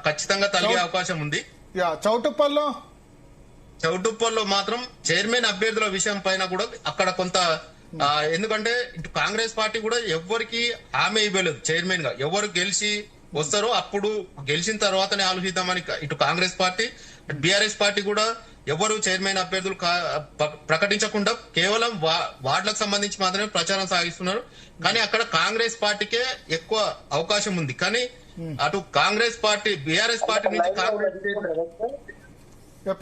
ఖచ్చితంగా తగ్గే అవకాశం ఉంది. చౌటుప్పల్లో మాత్రం చైర్మన్ అభ్యర్థుల విషయం పైన కూడా అక్కడ కొంత ఎందుకంటే ఇటు కాంగ్రెస్ పార్టీ కూడా ఎవరికి హామీ ఇవ్వలేదు. చైర్మన్ గా ఎవరు గెలిచి వస్తారో అప్పుడు గెలిచిన తర్వాతనే ఆలోచిద్దామని ఇటు కాంగ్రెస్ పార్టీ బీఆర్ఎస్ పార్టీ కూడా ఎవరు చైర్మన్ అభ్యర్థులు ప్రకటించకుండా కేవలం వార్డులకు సంబంధించి మాత్రమే ప్రచారం సాగిస్తున్నారు. కానీ అక్కడ కాంగ్రెస్ పార్టీకే ఎక్కువ అవకాశం ఉంది. కానీ అటు కాంగ్రెస్ పార్టీ బీఆర్ఎస్ పార్టీ నుంచి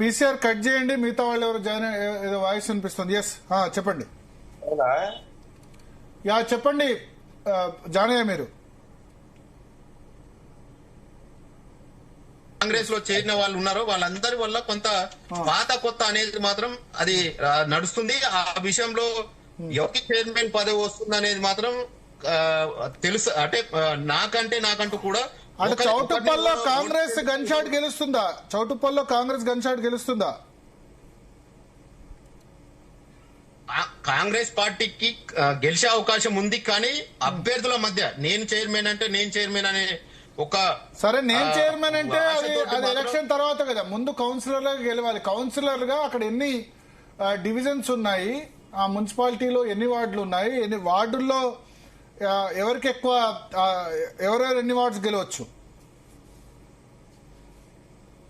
పీసీఆర్ కట్ చేయండి, మిగతా వాళ్ళు ఎవరు జాయిన్ ఏదో వాయిస్ వినిపిస్తుంది. ఎస్ చెప్పండి. చెప్పండి జానయ్య, మీరు కాంగ్రెస్ లో చేరిన వాళ్ళు ఉన్నారో వాళ్ళందరి వల్ల కొంత పాత కొత్త అనేది మాత్రం అది నడుస్తుంది. ఆ విషయంలో ఎవరికి చైర్మన్ పదవి వస్తుంది అనేది మాత్రం తెలుసు. అంటే నాకంటూ కూడా చౌటుప్పల్లో కాంగ్రెస్ గన్ షాట్ గెలుస్తుందా? చౌటుప్పల్లో కాంగ్రెస్ గన్ షాట్ గెలుస్తుందా? కాంగ్రెస్ పార్టీకి గెలిచే అవకాశం ఉంది. కానీ అభ్యర్థుల మధ్య నేను చైర్మన్ అంటే నేను చైర్మన్ అనే ఒక సరే నేను చైర్మన్ అంటే అది ఎలక్షన్ తర్వాత కదా, ముందు కౌన్సిలర్ గా గెలవాలి. కౌన్సిలర్ గా అక్కడ ఎన్ని డివిజన్స్ ఉన్నాయి, ఆ మున్సిపాలిటీలో ఎన్ని వార్డులు ఉన్నాయి, ఎన్ని వార్డుల్లో ఎవరికి ఎక్కువ ఎవరెవరు ఎన్ని వార్డ్స్ గెలవచ్చు?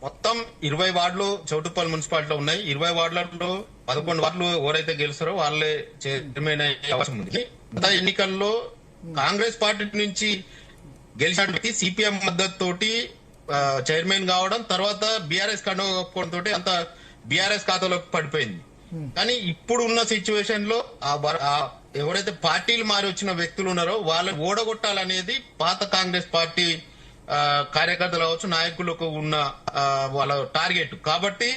మొత్తం 20 వార్డులు చౌటుప్పల్ మున్సిపాలిటీలో ఉన్నాయి. 20 వార్డులలో 11 వార్డులు ఎవరైతే గెలుస్తారో వాళ్ళే చైర్మన్ అయ్యే అవకాశం ఉంది. గత ఎన్నికల్లో కాంగ్రెస్ పార్టీ నుంచి గెలిచిన వ్యక్తి సిపిఎం మద్దతు తోటి చైర్మన్ కావడం, తర్వాత బీఆర్ఎస్ కట్టుకోవడం తోటి అంత బీఆర్ఎస్ ఖాతాలో పడిపోయింది. కానీ ఇప్పుడు ఉన్న సిచ్యువేషన్ లో ఎవరైతే పార్టీలు మారి వచ్చిన వ్యక్తులు ఉన్నారో వాళ్ళని ఓడగొట్టాలనేది పాత కాంగ్రెస్ పార్టీ కార్యకర్తలు కావచ్చు, నాయకులకు ఉన్న వాళ్ళ టార్గెట్. కాబట్టి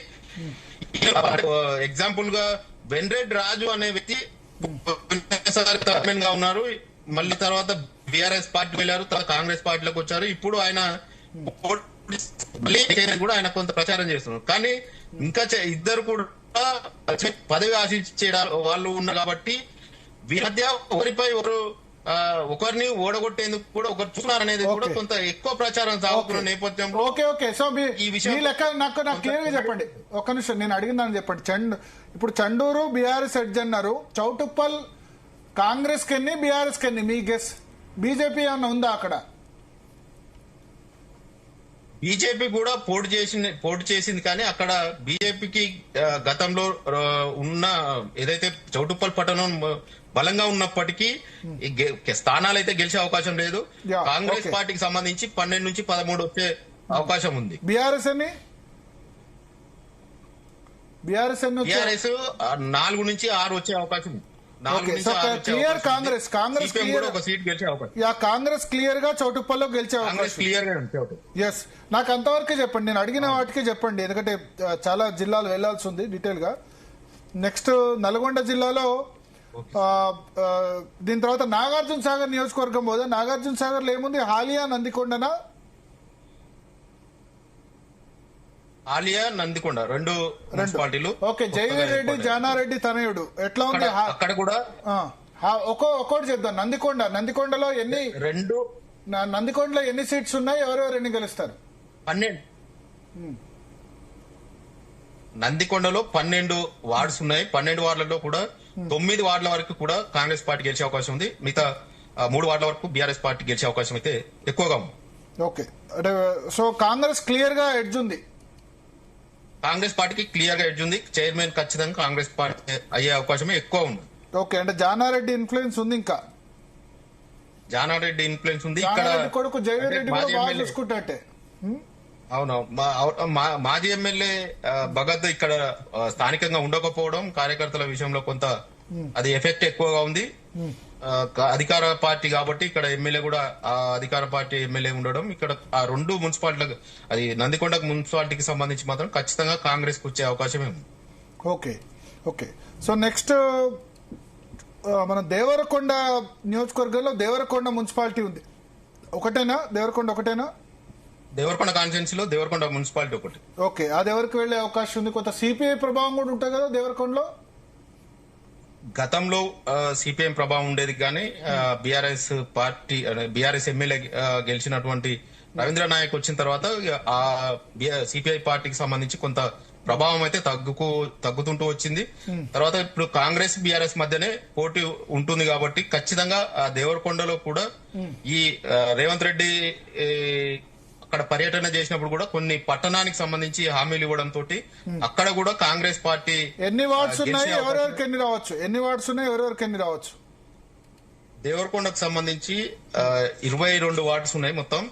ఎగ్జాంపుల్ గా వెన్రెడ్డి రాజు అనే వ్యక్తి చైర్మన్ గా ఉన్నారు. మళ్ళీ తర్వాత బీఆర్ఎస్ పార్టీకి వెళ్ళారు, తర్వాత కాంగ్రెస్ పార్టీలోకి వచ్చారు. ఇప్పుడు ఆయన కూడా ఆయన కొంత ప్రచారం చేస్తున్నారు. కానీ ఇంకా ఇద్దరు కూడా పదవి ఆశించే వాళ్ళు ఉన్నారు. కాబట్టి వీరి మధ్య ఒకరిపై ఒకరిని ఓడగొట్టేందుకు కూడా ఒకరు చూస్తున్నారు అనేది కూడా కొంత ఎక్కువ ప్రచారం సాగుతున్న నేపథ్యంలో ఈ విషయం నాకు క్లియర్ గా చెప్పండి. ఒక్క నిమిషం, నేను అడిగిందని చెప్పండి. ఇప్పుడు చండూరు బీఆర్ఎస్ ఎడ్జ్ అన్నారు, చౌటుప్పల్ కాంగ్రెస్ కెన్ని బీఆర్ఎస్ కెన్ని మీ గెస్? బీజేపీ ఏమన్నా ఉందా అక్కడ? బీజేపీ కూడా పోటీ చేసింది. కానీ అక్కడ బీజేపీకి గతంలో ఉన్న ఏదైతే చౌటుప్పల్ పట్టణం బలంగా ఉన్నప్పటికీ స్థానాలు అయితే గెలిచే అవకాశం లేదు. కాంగ్రెస్ పార్టీకి సంబంధించి 12 నుంచి 13 వచ్చే అవకాశం ఉంది. బీఆర్ఎస్ 4 నుంచి 6 వచ్చే అవకాశం ఉంది. క్లియర్ కాంగ్రెస్ క్లియర్ గా చౌటుప్పల్లో గెలిచే అవకాశం. ఎస్, నాకు అంతవరకే చెప్పండి. నేను అడిగిన వాటికే చెప్పండి, ఎందుకంటే చాలా జిల్లాలు వెళ్లాల్సి ఉంది డీటెయిల్ గా. నెక్స్ట్ నల్గొండ జిల్లాలో దీని తర్వాత నాగార్జున సాగర్ నియోజకవర్గం పోదా? నాగార్జున సాగర్ లో ఏముంది? హాలియా, నందికొండనా? ఆలియా, నందికొండ రెండు మున్సిపాలిటీలు. ఓకే, జైవీర్ రెడ్డి జానారెడ్డి తనయుడు ఎట్లా ఉంది అక్కడ కూడా? ఒక్కోటి చెప్తాను. నందికొండలో ఎన్ని నందికొండలో ఎన్ని సీట్స్ ఉన్నాయి, ఎవరెవరు ఎన్ని గెలుస్తారు? 12. నందికొండలో 12 వార్డ్స్ ఉన్నాయి. 12 వార్డులలో కూడా 9 వార్డుల వరకు కూడా కాంగ్రెస్ పార్టీ గెలిచే అవకాశం ఉంది. మిగతా 3 వార్డుల వరకు బీఆర్ఎస్ పార్టీ గెలిచే అవకాశం అయితే ఎక్కువగా ఉంది. ఓకే, అంటే సో కాంగ్రెస్ క్లియర్ గా ఎడ్జ్ ఉంది. కాంగ్రెస్ పార్టీకి క్లియర్ గా ఎడ్జ్ ఉంది. చైర్మన్ ఖచ్చితంగా కాంగ్రెస్ పార్టీ అయ్యే అవకాశమే ఎక్కువ ఉంది. ఓకే, అంటే జానారెడ్డి ఇన్ఫ్లుయెన్స్ ఉంది. ఇంకా జానారెడ్డి ఇన్ఫ్లుయెన్స్ ఉంది. ఇక్కడ కొడుకు జైవీర్ రెడ్డి కూడా బాగా చూసుకుంటే. అవును, మాజీ ఎమ్మెల్యే భగత్ ఇక్కడ స్థానికంగా ఉండకపోవడం కార్యకర్తల విషయంలో కొంత అది ఎఫెక్ట్ ఎక్కువగా ఉంది. అధికార పార్టీ కాబట్టి ఇక్కడ ఎమ్మెల్యే కూడా అధికార పార్టీ ఎమ్మెల్యే ఉండడం, ఇక్కడ ఆ 2 మున్సిపాలిటీలకు, అది నందికొండ మున్సిపాలిటీకి సంబంధించి మాత్రం ఖచ్చితంగా కాంగ్రెస్ కు వచ్చే అవకాశమే ఉంది. ఓకే ఓకే, సో నెక్స్ట్ మన దేవరకొండ నియోజకవర్గంలో దేవరకొండ మున్సిపాలిటీ ఉంది. దేవరకొండ ఒకటేనా? దేవరకొండ కాన్స్టిట్యున్సీలో దేవరకొండ మున్సిపాలిటీ ఒకటి. ఓకే, అది ఎవరికి వెళ్లే అవకాశం ఉంది? కొంత సిపిఐ ప్రభావం కూడా ఉంటుంది కదా దేవరకొండలో. గతంలో సిపిఎం ప్రభావం ఉండేది, కానీ బీఆర్ఎస్ పార్టీ బీఆర్ఎస్ ఎమ్మెల్యే గెలిచినటువంటి రవీంద్ర నాయక్ వచ్చిన తర్వాత ఆ సిపిఐ పార్టీకి సంబంధించి కొంత ప్రభావం అయితే తగ్గుతుంటూ వచ్చింది. తర్వాత ఇప్పుడు కాంగ్రెస్ బీఆర్ఎస్ మధ్యనే పోటీ ఉంటుంది కాబట్టి ఖచ్చితంగా ఆ దేవరకొండలో కూడా ఈ రేవంత్ రెడ్డి అక్కడ పర్యటన చేసినప్పుడు కూడా కొన్ని పట్టణానికి సంబంధించి హామీలు ఇవ్వడం తోటి అక్కడ కూడా కాంగ్రెస్ పార్టీ ఎన్ని వార్డ్స్ ఉన్నాయి, ఎవరెవరికి ఎన్ని రావచ్చు, ఎన్ని వార్డ్స్ ఉన్నాయి, ఎవరెవరికి ఎన్ని రావచ్చు? దేవరకొండకు సంబంధించి 22 వార్డ్స్ ఉన్నాయి. మొత్తం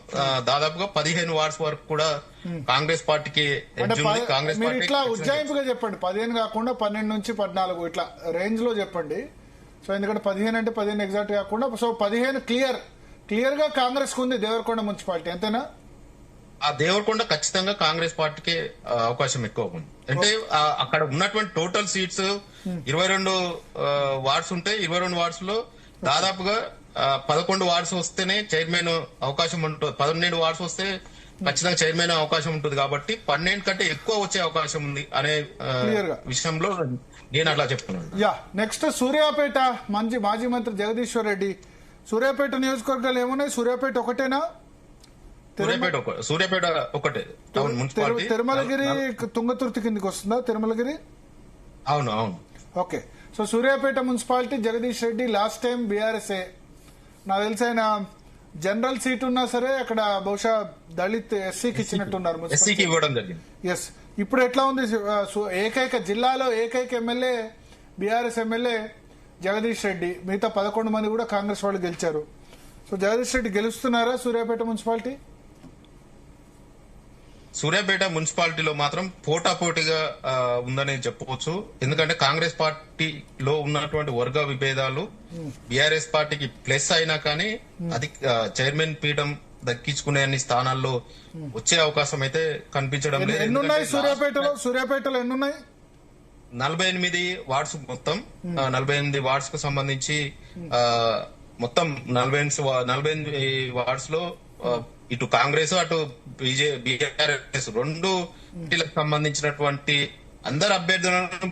దాదాపుగా 15 వార్డ్స్ వరకు కూడా కాంగ్రెస్ పార్టీకి కాంగ్రెస్ మీరు ఇట్లా ఉజ్జాయింపుగా చెప్పండి, 15 కాకుండా 12 నుంచి 14 ఇట్లా రేంజ్ లో చెప్పండి. సో ఎందుకంటే 15 అంటే 15 ఎగ్జాక్ట్ కాకుండా, సో 15 క్లియర్ గా కాంగ్రెస్ కు ఉంది దేవరకొండ మున్సిపాలిటీ, అంతేనా? ఆ దేవరకొండ ఖచ్చితంగా కాంగ్రెస్ పార్టీకి అవకాశం ఎక్కువ ఉంది. అంటే అక్కడ ఉన్నటువంటి టోటల్ సీట్స్ 22 వార్డ్స్ ఉంటాయి. 22 వార్డ్స్ లో దాదాపుగా 11 వార్డ్స్ వస్తేనే చైర్మన్ అవకాశం ఉంటుంది. 12 వార్డ్స్ వస్తే ఖచ్చితంగా చైర్మన్ అవకాశం ఉంటుంది. కాబట్టి 12 కంటే ఎక్కువ వచ్చే అవకాశం ఉంది అనే విషయంలో నేను అట్లా చెప్తున్నాను. యా, నెక్స్ట్ సూర్యాపేట మాజీ మంత్రి జగదీశ్వర్ రెడ్డి. సూర్యాపేట నియోజకవర్గాలు ఏమున్నాయి? సూర్యాపేట ఒకటేనా? సూర్యాపేట ఒకటే మున్సిపాలిటీ. తిరుమలగిరి తుంగతుర్తి కిందకి వస్తుందా తిరుమలగిరి? అవును. Okay, so Suryapet municipality Jagadish Reddy last time బీఆర్ఎస్ఏ, నాకు తెలిసి ఆయన జనరల్ సీట్ ఉన్నా సరే అక్కడ బహుశా దళిత్ ఎస్సీకి ఇచ్చినట్టున్నారు. ఎస్సీకి ఇవ్వడం జరిగింది. ఎస్, ఇప్పుడు ఎట్లా ఉంది? జిల్లాలో ఏకైక MLA BRS MLA Jagadish Reddy, మిగతా 11 మంది కూడా కాంగ్రెస్ వాళ్ళు గెలిచారు. సో జగదీష్ రెడ్డి గెలుస్తున్నారా సూర్యాపేట మున్సిపాలిటీ? సూర్యాపేట మున్సిపాలిటీలో మాత్రం పోటాపోటీగా ఉందని చెప్పవచ్చు. ఎందుకంటే కాంగ్రెస్ పార్టీలో ఉన్నటువంటి వర్గ విభేదాలు బీఆర్ఎస్ పార్టీకి ప్లస్ అయినా కానీ అది చైర్మన్ పీఠం దక్కించుకునే అన్ని స్థానాల్లో వచ్చే అవకాశం అయితే కనిపించడం లేదు. ఎన్నున్నాయి సూర్యాపేటలో ఎన్నున్నాయి? 48 వార్డ్స్ మొత్తం. 48 వార్డ్స్ కు సంబంధించి మొత్తం 48 వార్డ్స్ లో ఇటు కాంగ్రెస్ అటు బీఆర్ఎస్ రెండు పార్టీలకు సంబంధించినటువంటి అందరు అభ్యర్థులను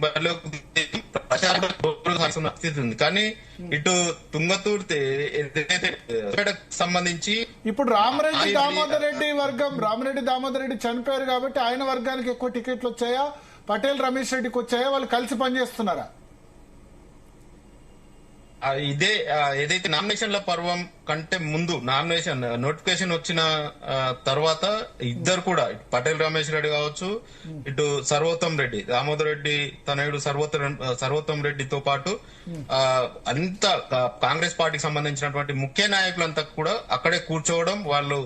ప్రచారం స్థితి ఉంది. కానీ ఇటు తుంగతుర్తి సంబంధించి ఇప్పుడు రామిరెడ్డి దామోదర్ రెడ్డి చనిపోయారు కాబట్టి ఆయన వర్గానికి ఎక్కువ టికెట్లు వచ్చాయా, పటేల్ రమేష్ రెడ్డికి వచ్చాయా, వాళ్ళు కలిసి పనిచేస్తున్నారా? ఏదైతే నామినేషన్ల పర్వం కంటే ముందు నామినేషన్ నోటిఫికేషన్ వచ్చిన తర్వాత ఇద్దరు కూడా పటేల్ రమేష్ రెడ్డి కావచ్చు, ఇటు సర్వోత్తమ్ రెడ్డి దామోదర్ రెడ్డి తనయుడు సర్వోత్తమ్ రెడ్డితో పాటు అంతా కాంగ్రెస్ పార్టీకి సంబంధించినటువంటి ముఖ్య నాయకులంతా కూడా అక్కడే కూర్చోవడం, వాళ్ళు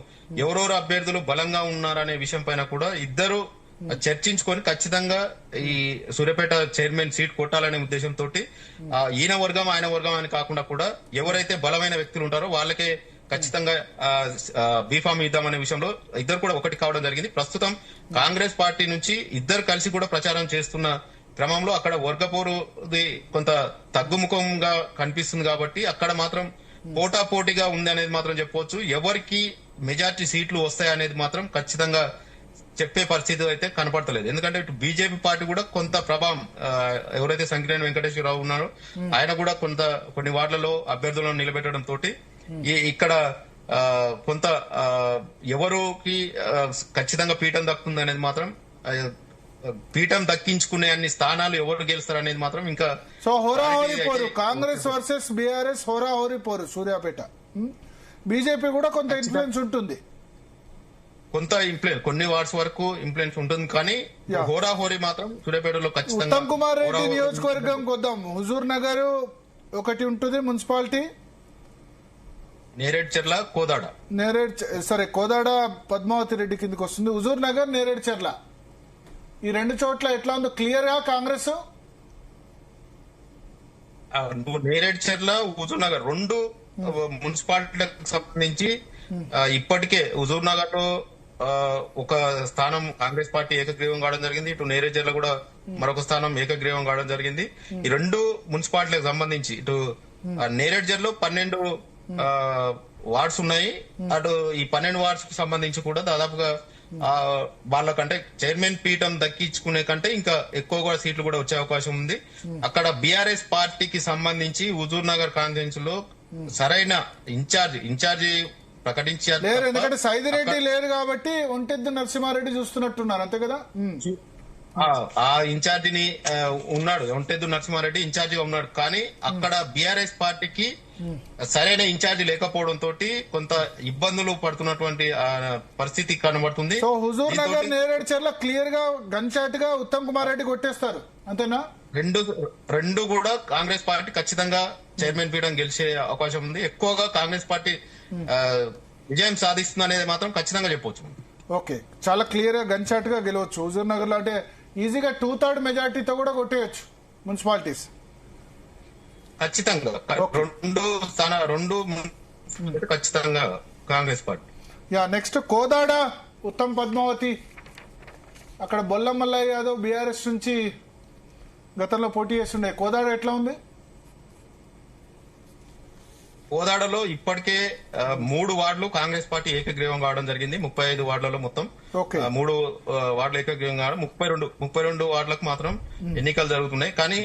ఎవరెవరు అభ్యర్థులు బలంగా ఉన్నారనే విషయం పైన కూడా ఇద్దరు చర్చించుకొని ఖచ్చితంగా ఈ సూర్యాపేట చైర్మన్ సీట్ కొట్టాలనే ఉద్దేశంతో ఈయన వర్గం ఆయన వర్గం అని కాకుండా కూడా ఎవరైతే బలమైన వ్యక్తులు ఉంటారో వాళ్ళకే ఖచ్చితంగా బీఫామ్ ఇద్దామనే విషయంలో ఇద్దరు కూడా ఒకటి కావడం జరిగింది. ప్రస్తుతం కాంగ్రెస్ పార్టీ నుంచి ఇద్దరు కలిసి కూడా ప్రచారం చేస్తున్న క్రమంలో అక్కడ వర్గపోరుది కొంత తగ్గుముఖంగా కనిపిస్తుంది. కాబట్టి అక్కడ మాత్రం పోటాపోటీగా ఉంది అనేది మాత్రం చెప్పవచ్చు. ఎవరికి మెజార్టీ సీట్లు వస్తాయనేది మాత్రం ఖచ్చితంగా చెప్పే పరిస్థితి అయితే కనపడతలేదు. ఎందుకంటే ఇటు బీజేపీ పార్టీ కూడా కొంత ప్రభావం, ఎవరైతే సంకినేని వెంకటేశ్వరరావు ఉన్నారో ఆయన కూడా కొన్ని వార్డులలో దళితులను నిలబెట్టడం తోటి ఇక్కడ కొంత ఎవరికి ఖచ్చితంగా పీఠం దక్కుతుంది అనేది మాత్రం, పీఠం దక్కించుకునే అన్ని స్థానాలు ఎవరు గెలుస్తారు అనేది మాత్రం ఇంకా. సో హోరాహోరీ పోరు కాంగ్రెస్ వర్సెస్ బీఆర్ఎస్, హోరాహోరీ పోరు సూర్యాపేట. బీజేపీ కూడా కొంత ఇన్ఫ్లుయెన్స్ ఉంటుంది, కొంత ఇన్ఫ్లుయెన్స్ కొన్ని వార్డ్స్ వరకు ఇన్ఫ్లుయెన్స్ ఉంటుంది. కానీ హోరాహోరీ మాత్రం సూర్యాపేటలో ఖచ్చితంగా. ఉత్తమ్ కుమార్ రెడ్డి నియోజకవర్గం కొద్దాం. హుజూర్ నగర్ ఒకటి ఉంటుంది మున్సిపాలిటీ, నేరేడ్చర్ల, కోదాడ. కోదాడ పద్మావతి రెడ్డి కిందకి వస్తుంది. హుజూర్ నగర్, నేరేడ్చర్ల ఈ రెండు చోట్ల ఎట్లా ఉందో క్లియర్ గా కాంగ్రెస్. నేరేడ్చర్ల, హుజూర్ నగర్ రెండు మున్సిపాలిటీలకు సంబంధించి ఇప్పటికే హుజూర్ నగర్ లో ఒక స్థానం కాంగ్రెస్ పార్టీ ఏకగ్రీవం కావడం జరిగింది. ఇటు నేరేడ్చర్ల కూడా మరొక స్థానం ఏకగ్రీవం కావడం జరిగింది. ఈ రెండు మున్సిపాలిటీలకు సంబంధించి ఇటు నేరేడ్చర్లో 12 వార్డ్స్ ఉన్నాయి. అటు ఈ 12 వార్డ్స్ కు సంబంధించి కూడా దాదాపుగా వాళ్ళకంటే చైర్మన్ పీఠం దక్కించుకునే కంటే ఇంకా ఎక్కువ కూడా సీట్లు కూడా వచ్చే అవకాశం ఉంది. అక్కడ బీఆర్ఎస్ పార్టీకి సంబంధించి హుజూర్ నగర్ కాన్స్టిట్యున్సీ లో సరైన ఇన్ఛార్జి ప్రకటించారు లేరు, తప్ప ఎందుకంటే సైదిరెడ్డి లేరు కాబట్టి ఒంటెద్దు నరసింహారెడ్డి చూస్తున్నట్టున్నారు, అంతే కదా? ఆ ఇన్ఛార్జిని ఉన్నాడు, ఒంటెద్దు నరసింహారెడ్డి ఇన్ఛార్జిగా ఉన్నాడు. కానీ అక్కడ బీఆర్ఎస్ పార్టీకి సరైన ఇన్ఛార్జి లేకపోవడం తోటి కొంత ఇబ్బందులు పడుతున్నటువంటి పరిస్థితి కనబడుతుంది. సో హుజూర్ నగర్, నేరేడు చర్ల క్లియర్ గా గన్ షాట్ గా ఉత్తమ్ కుమార్ రెడ్డి కొట్టేస్తారు, అంతేనా? రెండు కూడా కాంగ్రెస్ పార్టీ ఖచ్చితంగా చైర్మన్ పీఠం గెలిచే అవకాశం ఉంది. ఎక్కువగా కాంగ్రెస్ పార్టీ విజయం సాధిస్తుంది అనేది మాత్రం ఖచ్చితంగా చెప్పవచ్చు. ఓకే, చాలా క్లియర్ గా గన్ షాట్ గా గెలవచ్చు హుజూర్ నగర్ లో. అంటే ఈజీగా 2/3 మెజార్టీతో కూడా కొట్టేయచ్చు మున్సిపాలిటీస్. ఖచ్చితంగా రెండు ఖచ్చితంగా Congress party. Yeah, next Kodad Uttam Padmavathi, అక్కడ బొల్ల మల్లయ్య యాదవ్ బీఆర్ఎస్ నుంచి గతంలో పోటీ చేస్తుండే. కోదాడ ఎట్లా ఉంది? కోదాడలో ఇప్పటికే 3 వార్డులు కాంగ్రెస్ పార్టీ ఏకగ్రీవం కావడం జరిగింది. 35 వార్డులలో మొత్తం 3 వార్డులు ఏకగ్రీవం కావడం, 32 వార్డులకు మాత్రం ఎన్నికలు జరుగుతున్నాయి. కానీ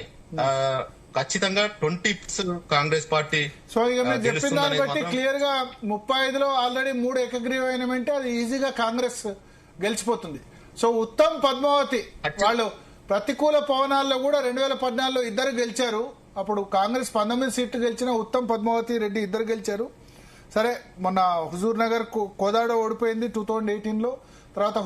ఖచ్చితంగా 20% కాంగ్రెస్ పార్టీ. సో ఇక మీరు చెప్పిన దాన్ని బట్టి క్లియర్ గా 35లో ఆల్రెడీ 3 ఏకగ్రీవమైనమంటే అది ఈజీగా కాంగ్రెస్ గెలిచిపోతుంది. సో ఉత్తమ్ పద్మావతి వాళ్ళు ప్రతికూల పవనాల్లో కూడా 2014లో ఇద్దరు గెలిచారు. అప్పుడు కాంగ్రెస్ 19 సీట్లు గెలిచిన ఉత్తమ్ పద్మావతి రెడ్డి ఇద్దరు గెలిచారు. సరే, మొన్న హుజూర్ నగర్ కోదాడ ఓడిపోయింది 2018లో. తర్వాత